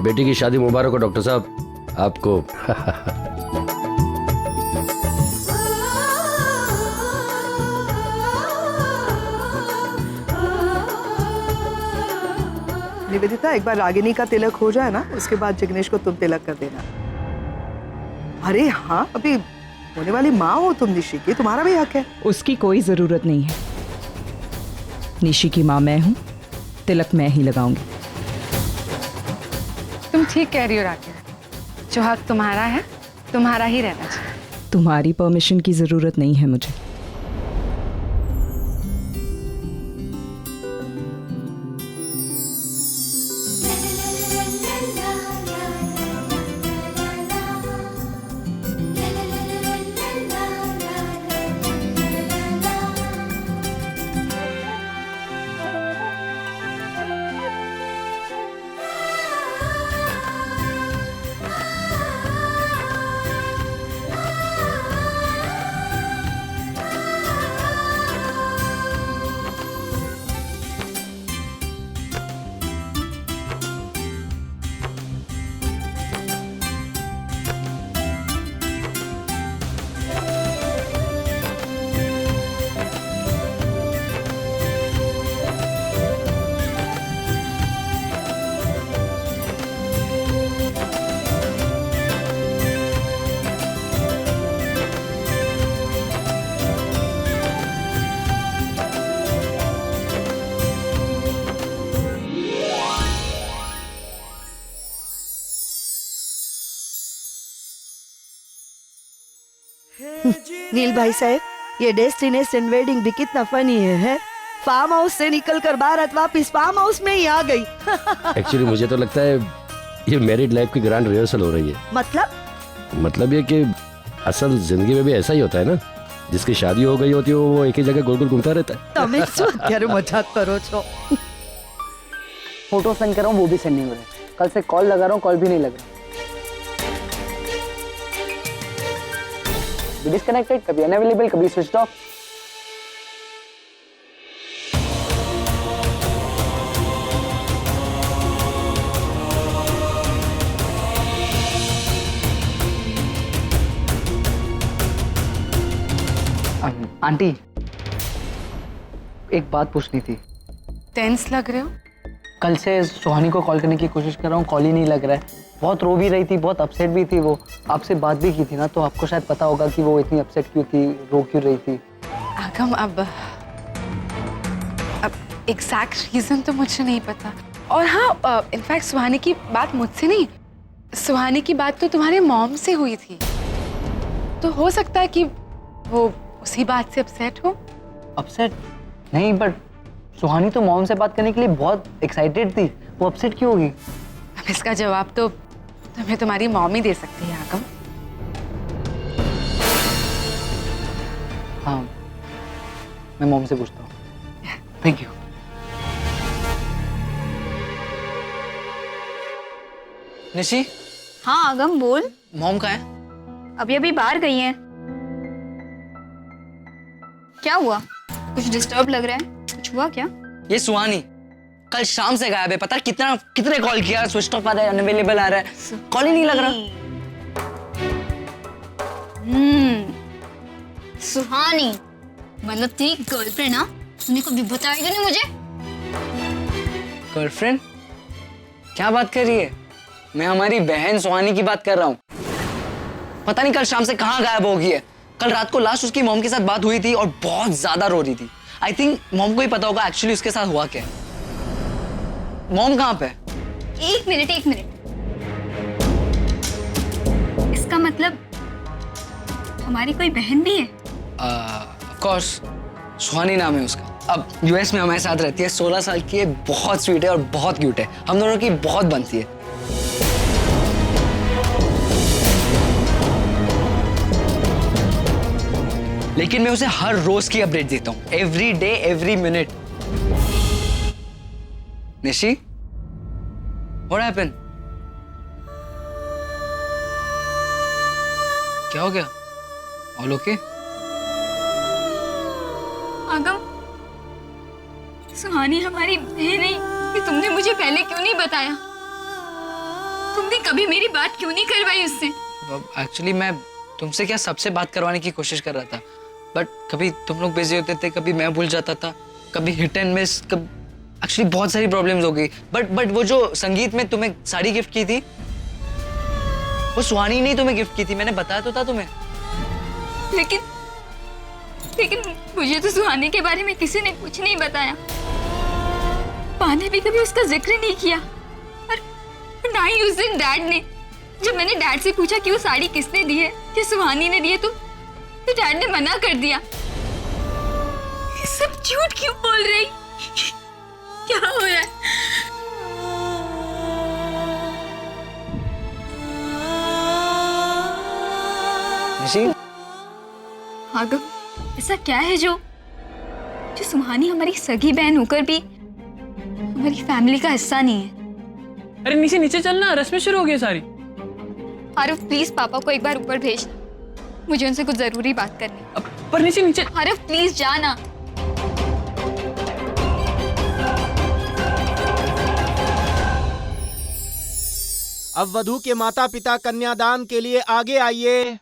बेटी की शादी मुबारक हो डॉक्टर साहब आपको। निवेदिता, एक बार रागिनी का तिलक हो जाए ना, उसके बाद जिग्नेश को तुम तिलक कर देना। अरे हाँ, अभी होने वाली माँ हो तुम निशी की, तुम्हारा भी हक है। उसकी कोई जरूरत नहीं है। निशी की माँ मैं हूँ, तिलक मैं ही लगाऊंगी। तुम ठीक कह रही हो राकेश, जो हक तुम्हारा है तुम्हारा ही रहना चाहिए। तुम्हारी परमिशन की जरूरत नहीं है मुझे। नील भाई साहब, ये डेस्टिनेशन वेडिंग भी कितना फनी है? फार्म हाउस से निकलकर बारात वापस फार्म हाउस में ही आ गई। एक्चुअली मुझे तो लगता है ये मैरिड लाइफ की ग्रैंड रिहर्सल हो रही है। मतलब ये कि असल जिंदगी में भी ऐसा ही होता है ना, जिसकी शादी हो गई होती है वो एक ही जगह गोल गोल घूमता रहता है। તમે શું અત્યારે મજાક કરો છો? फोटो सेंड कर रहा हूँ, वो भी सेंड नहीं हो रहा। कल से कॉल लगा रहा हूँ, कॉल भी नहीं लग रहा। डिस्कनेक्टेड, कभी अनअवेलेबल, कभी स्विच ऑफ। आंटी, एक बात पूछनी थी। टेंस लग रहे हो? कल से सुहानी को कॉल करने की कोशिश कर रहा हूँ, कॉल ही नहीं लग रहा है। बहुत रो भी रही थी, बहुत अपसेट भी थी वो। आपसे बात भी की थी ना, तो आपको शायद पता होगा कि वो इतनी अपसेट क्यों थी, रो क्यों रही थी। आगम, अब एग्जैक्ट रीजन तो मुझे नहीं पता। और हाँ, इनफैक्ट सुहानी की बात मुझसे नहीं, सुहानी की बात तो तुम्हारे मॉम से हुई थी। तो हो सकता है कि वो उसी बात से अपसेट हो। अपसेट नहीं, बट सुहानी तो मॉम से बात करने के लिए बहुत एक्साइटेड थी, वो अपसेट क्यों होगी? अब इसका जवाब तो तुम्हें तुम्हारी मॉम ही दे सकती है आगम। हाँ, मैं मॉम से पूछता हूँ। Thank you. निशी। हाँ आगम, बोल। मॉम कहाँ है? अभी अभी बाहर गई हैं। क्या हुआ? कुछ डिस्टर्ब लग रहा है, कुछ हुआ क्या? ये सुहानी कल शाम से गायब है। पता कितने कॉल किया, स्विच ऑफ आ रहा है, अनअवेलेबल आ रहा है, कॉल ही नहीं लग रहा। सुहानी मतलब तेरी गर्लफ्रेंड? हाँ, तूने कभी बताया क्यों नहीं मुझे? गर्लफ्रेंड? क्या बात कर रही है? मैं हमारी बहन सुहानी की बात कर रहा हूँ। पता नहीं कल शाम से कहाँ गायब हो गई है। कल रात को लास्ट उसकी मॉम के साथ बात हुई थी और बहुत ज्यादा रो रही थी। आई थिंक मॉम को ही पता होगा एक्चुअली उसके साथ हुआ क्या। मॉम कहाँ पे? एक मिनट। इसका मतलब हमारी कोई बहन भी है? ऑफ कोर्स, सुहानी नाम है उसका। अब यूएस में हमारे साथ रहती है, 16 साल की है, बहुत स्वीट है और बहुत क्यूट है। हम दोनों की बहुत बनती है। लेकिन मैं उसे हर रोज की अपडेट देता हूँ, every day every minute. Nishi, what happened? क्या हो गया? All okay? आगम, सुहानी हमारी बहन है, कि तुमने मुझे पहले क्यों नहीं बताया? तूने कभी मेरी बात क्यों नहीं करवाई उससे? एक्चुअली मैं तुमसे क्या सबसे बात करवाने की कोशिश कर रहा था, बट कभी तुम लोग बिजी होते थे, कभी मैं भूल जाता था, कभी हिट एंड मिस, एक्चुअली बहुत सारी प्रॉब्लम्स हो गई। बट वो जो संगीत में तुम्हें साड़ी गिफ्ट की थी, वो सुहानी ने तुम्हें गिफ्ट की थी, मैंने बताया तो था तुम्हें। लेकिन मुझे तो सुहानी के बारे में किसी ने कुछ नहीं बताया। पा ने भी कभी उसका जिक्र नहीं किया, और ना ही उस दिन डैड ने। जब मैंने डैड से पूछा कि वो साड़ी किसने दी है, कि सुहानी ने दी है, तो डैड ने मना कर दिया। ये सब झूठ क्यों बोल रही? क्या हो रहा है? निशी, आगम, ऐसा क्या है जो सुहानी हमारी सगी बहन होकर भी हमारी फैमिली का हिस्सा नहीं है? अरे नीचे नीचे चलना, रस्में शुरू हो गई सारी। आरव प्लीज पापा को एक बार ऊपर भेजना, मुझे उनसे कुछ जरूरी बात करनी। पर नीचे नीचे। आरव प्लीज जाना। अब वधू के माता पिता कन्यादान के लिए आगे आइए।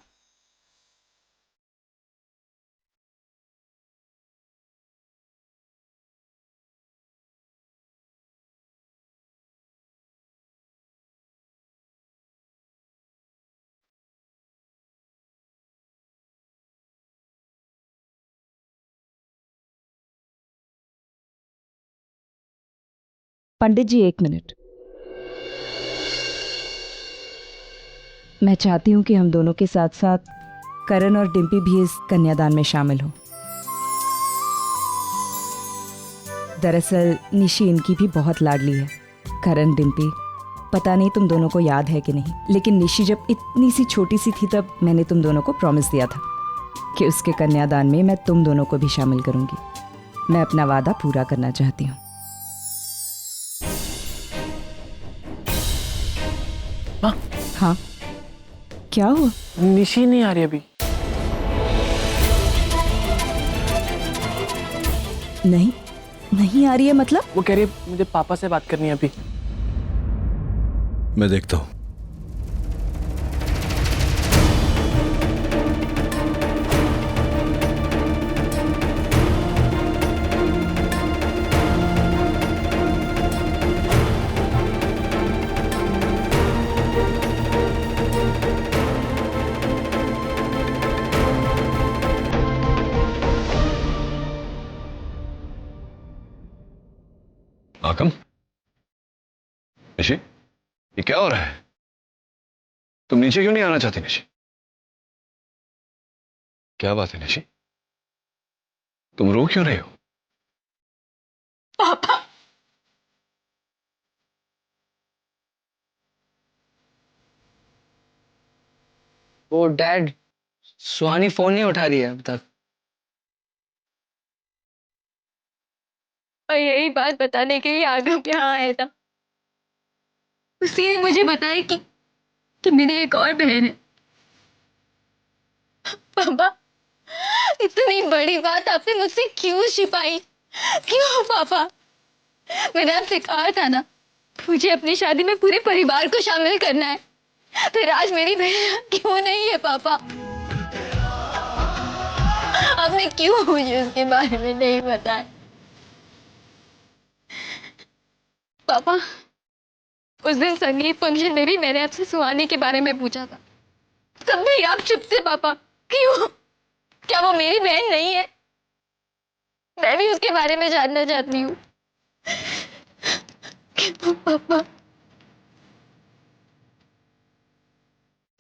पंडित जी, 1 मिनट। मैं चाहती हूँ कि हम दोनों के साथ साथ करण और डिम्पी भी इस कन्यादान में शामिल हो। दरअसल निशी इनकी भी बहुत लाडली है। करण, डिम्पी, पता नहीं तुम दोनों को याद है कि नहीं, लेकिन निशी जब इतनी सी छोटी सी थी तब मैंने तुम दोनों को प्रॉमिस दिया था कि उसके कन्यादान में मैं तुम दोनों को भी शामिल करूंगी। मैं अपना वादा पूरा करना चाहती हूँ। हाँ, क्या हुआ? निशी नहीं आ रही अभी। नहीं आ रही है मतलब? वो कह रही है मुझे पापा से बात करनी है अभी। मैं देखता हूँ। आकम, निशी, ये क्या हो रहा है? तुम नीचे क्यों नहीं आना चाहती निशी? क्या बात है निशी? तुम रो क्यों रहे हो? पापा, वो डैड, सुहानी फोन नहीं उठा रही है अब तक। और यही बात बताने के लिए आगम यहाँ आया था। उसी ने मुझे बताया कि मेरी एक और बहन है। पापा, इतनी बड़ी बात आपने मुझसे क्यों छिपाई? क्यों पापा? मैंने आपसे कहा था ना, मुझे अपनी शादी में पूरे परिवार को शामिल करना है। फिर आज मेरी बहन क्यों नहीं है पापा? आपने क्यों मुझे उसके बारे में नहीं बताया? पापा, उस दिन संगीत फंक्शन में भी मैंने आपसे सुहानी के बारे में पूछा था, तब भी आप चुप थे पापा। क्यों? क्या वो मेरी बहन नहीं है? मैं भी उसके बारे में जानना चाहती हूँ। क्यों पापा?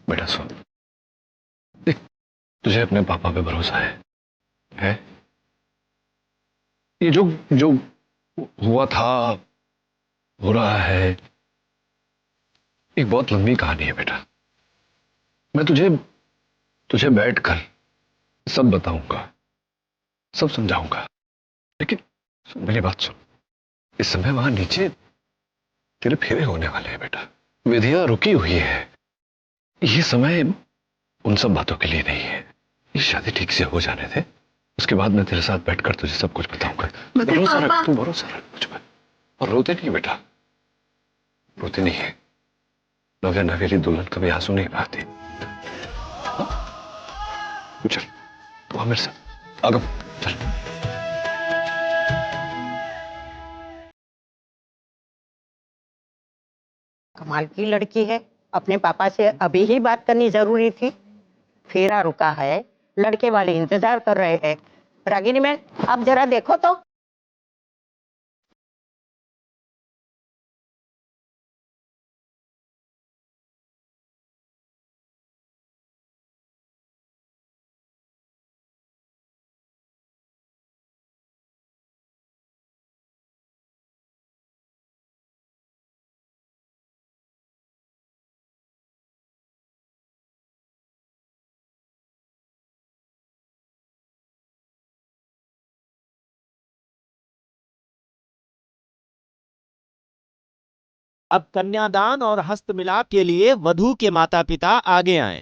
बेटा सुन, देख, तुझे अपने पापा पे भरोसा है? ये जो हुआ था, हो रहा है, एक बहुत लंबी कहानी है बेटा। मैं तुझे बैठकर सब बताऊंगा, सब समझाऊंगा, लेकिन मेरी बात सुन। इस समय वहां नीचे तेरे फेरे होने वाले हैं बेटा। विधिया रुकी हुई है। ये समय उन सब बातों के लिए नहीं है। ये शादी ठीक से हो जाने दे, उसके बाद मैं तेरे साथ बैठकर तुझे सब कुछ बताऊंगा। भरोसा रख, तू भरोसा रख मुझ पर। और रोते नहीं बेटा, रोते नहीं है। नव्या नवेली दुल्हन कभी आंसू नहीं बहाती। तू चल, तू आ मेरे साथ, आगम चल। कमाल की लड़की है, अपने पापा से अभी ही बात करनी जरूरी थी। फेरा रुका है, लड़के वाले इंतजार कर रहे हैं। रागिनी मैम, आप जरा देखो तो। अब कन्यादान और हस्त मिलाप के लिए वधू के माता पिता आगे आएं।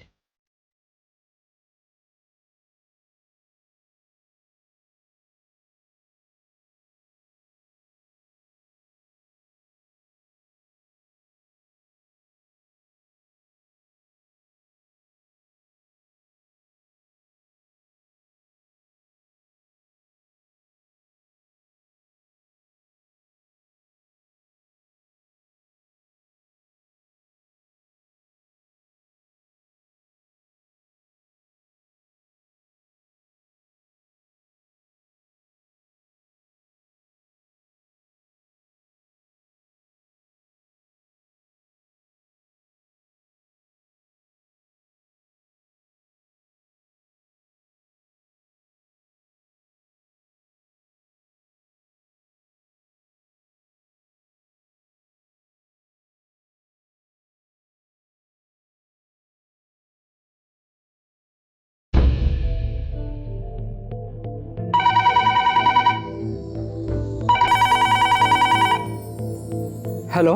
हेलो।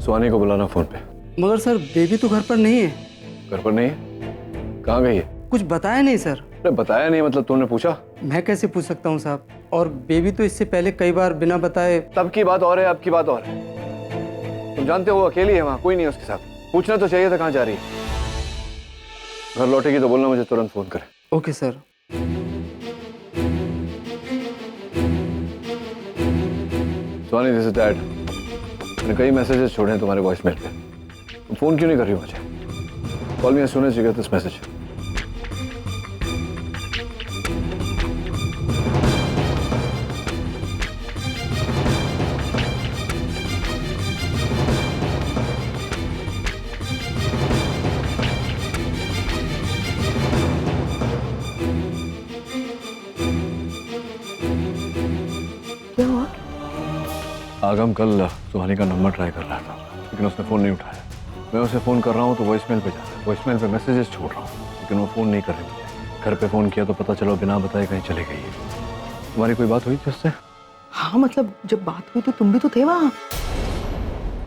सुहानी को बुलाना फोन पे। मगर सर बेबी तो घर पर नहीं है। घर पर नहीं है? कहाँ गई है? कुछ बताया नहीं सर। अरे बताया नहीं मतलब तूने पूछा? मैं कैसे पूछ सकता हूँ साहब, और बेबी तो इससे पहले कई बार बिना बताए। तब की बात और है, अब की बात और है। तुम जानते हो वो अकेली है, वहाँ कोई नहीं है उसके साथ। पूछना तो चाहिए था कहाँ जा रही है। घर लौटेगी तो बोलना मुझे तुरंत फोन करे। Okay sir. Suhani, this is dad. मैंने कई मैसेजेस छोड़े हैं तुम्हारे वॉइसमेल पे। तुम फोन क्यों नहीं कर रही हो मुझे? Call me as soon as you get this message. क्या हुआ? आगम कल सुहानी का नंबर ट्राई कर रहा था, लेकिन उसने फ़ोन नहीं उठाया। मैं उसे फ़ोन कर रहा हूँ तो वॉइसमेल पे जा रहा है, वॉइसमेल पे मैसेजेस छोड़ रहा हूँ, लेकिन वो फ़ोन नहीं कर रही मुझे। घर पे फ़ोन किया तो पता चला बिना बताए कहीं चली गई है। तुम्हारी कोई बात हुई थी उससे? हाँ मतलब जब बात हुई तो तुम भी तो थे वहाँ।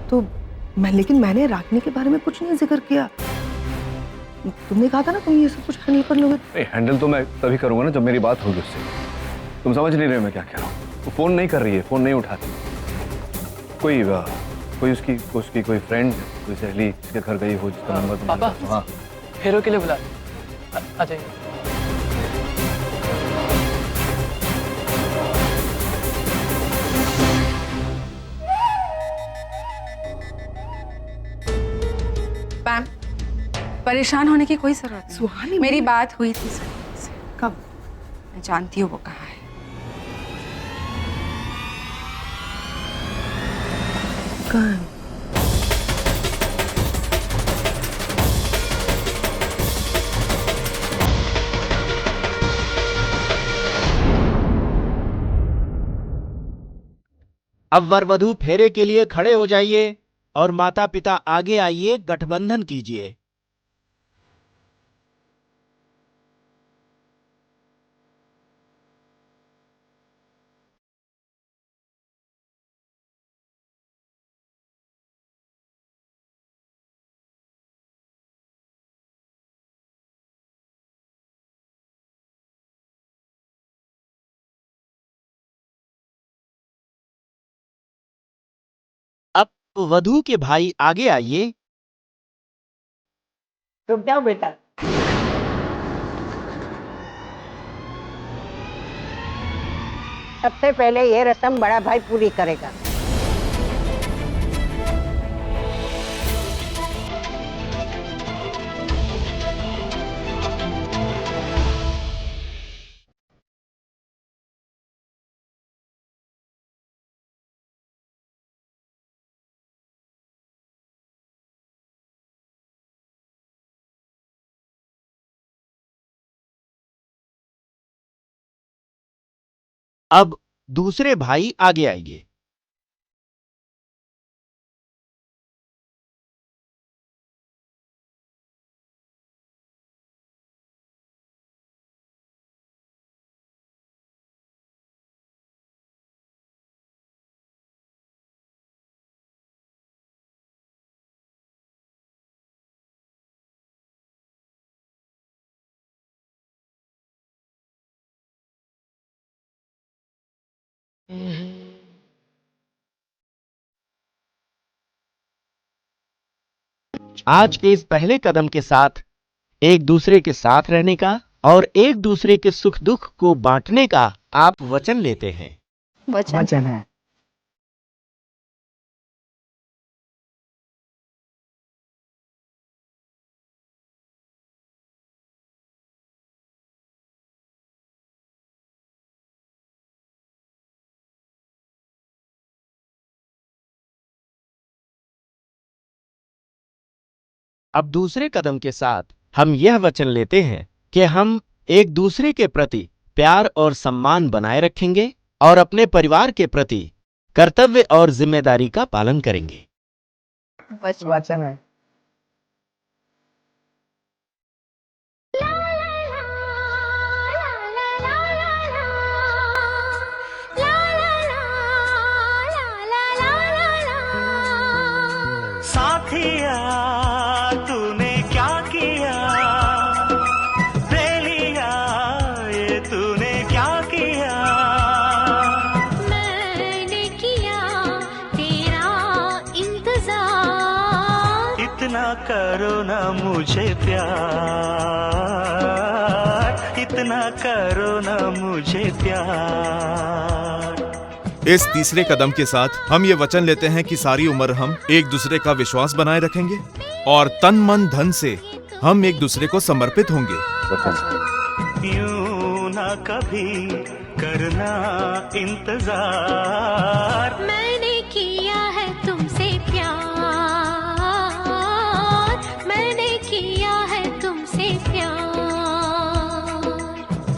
तो लेकिन मैंने रागिनी के बारे में कुछ नहीं जिक्र किया। तुमने कहा था ना तुम ये सब कुछ हैंडल कर लोगे। हैंडल तो मैं तभी करूँगा ना जब मेरी बात होगी उससे। तुम समझ नहीं रहे मैं क्या कह रहा हूँ। वो फ़ोन नहीं कर रही है, फ़ोन नहीं उठाती। कोई उसकी कोई फ्रेंड, कोई सहेली जिसके घर गई हो, जिसका नंबर तुम। पापा, हाँ फेरों के लिए बुला। आ जाइए। पैम, परेशान होने की कोई जरूरत नहीं। सुहानी, मेरी बात हुई थी सुहानी से। कब? मैं जानती हूँ वो कहाँ है। कहाँ है? अब वर वधू फेरे के लिए खड़े हो जाइए और माता पिता आगे आइए, गठबंधन कीजिए। अब वधू के भाई आगे आइए रुक जाओ बेटा। सबसे पहले ये रस्म बड़ा भाई पूरी करेगा। अब दूसरे भाई आगे आइए। आज के इस पहले कदम के साथ एक दूसरे के साथ रहने का और एक दूसरे के सुख दुख को बांटने का आप वचन लेते हैं। वचन है। अब दूसरे कदम के साथ हम यह वचन लेते हैं कि हम एक दूसरे के प्रति प्यार और सम्मान बनाए रखेंगे और अपने परिवार के प्रति कर्तव्य और जिम्मेदारी का पालन करेंगे। वचन है। साथिया तूने क्या किया, बेलिया ये तूने क्या किया। मैंने किया तेरा इंतजार, इतना करो ना मुझे प्यार, इतना करो ना मुझे प्यार। इस तीसरे कदम के साथ हम ये वचन लेते हैं कि सारी उम्र हम एक दूसरे का विश्वास बनाए रखेंगे और तन मन धन से हम एक दूसरे को समर्पित होंगे। यूं ना कभी करना इंतजार, मैंने किया है तुमसे प्यार, मैंने किया है तुमसे प्यार।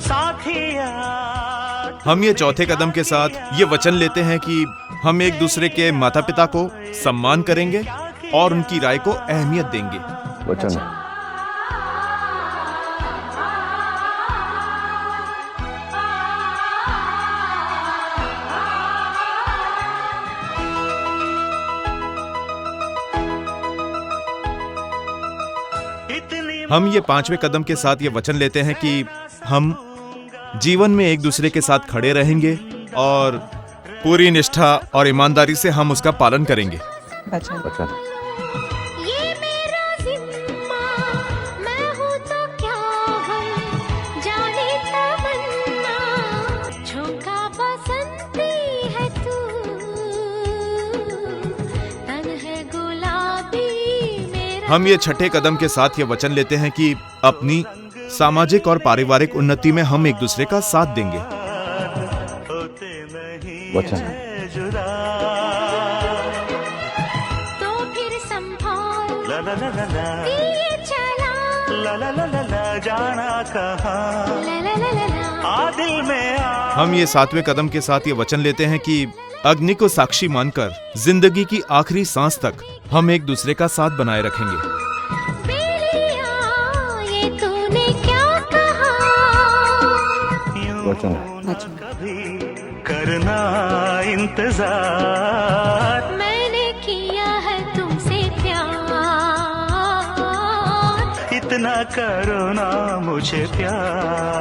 साथिया हम ये चौथे कदम के साथ ये वचन लेते हैं कि हम एक दूसरे के माता पिता को सम्मान करेंगे और उनकी राय को अहमियत देंगे। वचन। हम ये पांचवें कदम के साथ ये वचन लेते हैं कि हम जीवन में एक दूसरे के साथ खड़े रहेंगे और पूरी निष्ठा और ईमानदारी से हम उसका पालन करेंगे। वचन। ये मेरा जिम्मा, मैं हूँ तो क्या गम, जाने तमन्ना, झोंका बसंती है तू, तन है गुलाबी मेरा। हम ये छठे कदम के साथ ये वचन लेते हैं कि अपनी सामाजिक और पारिवारिक उन्नति में हम एक दूसरे का साथ देंगे। वचन। तो फिर संभाल दिए चला, जाना कहाँ आ दिल में आ। हम ये सातवें कदम के साथ ये वचन लेते हैं कि अग्नि को साक्षी मानकर जिंदगी की आखिरी सांस तक हम एक दूसरे का साथ बनाए रखेंगे। वचन। कभी करना इंतजार, मैंने किया है तुमसे प्यार, इतना करो ना मुझे प्यार।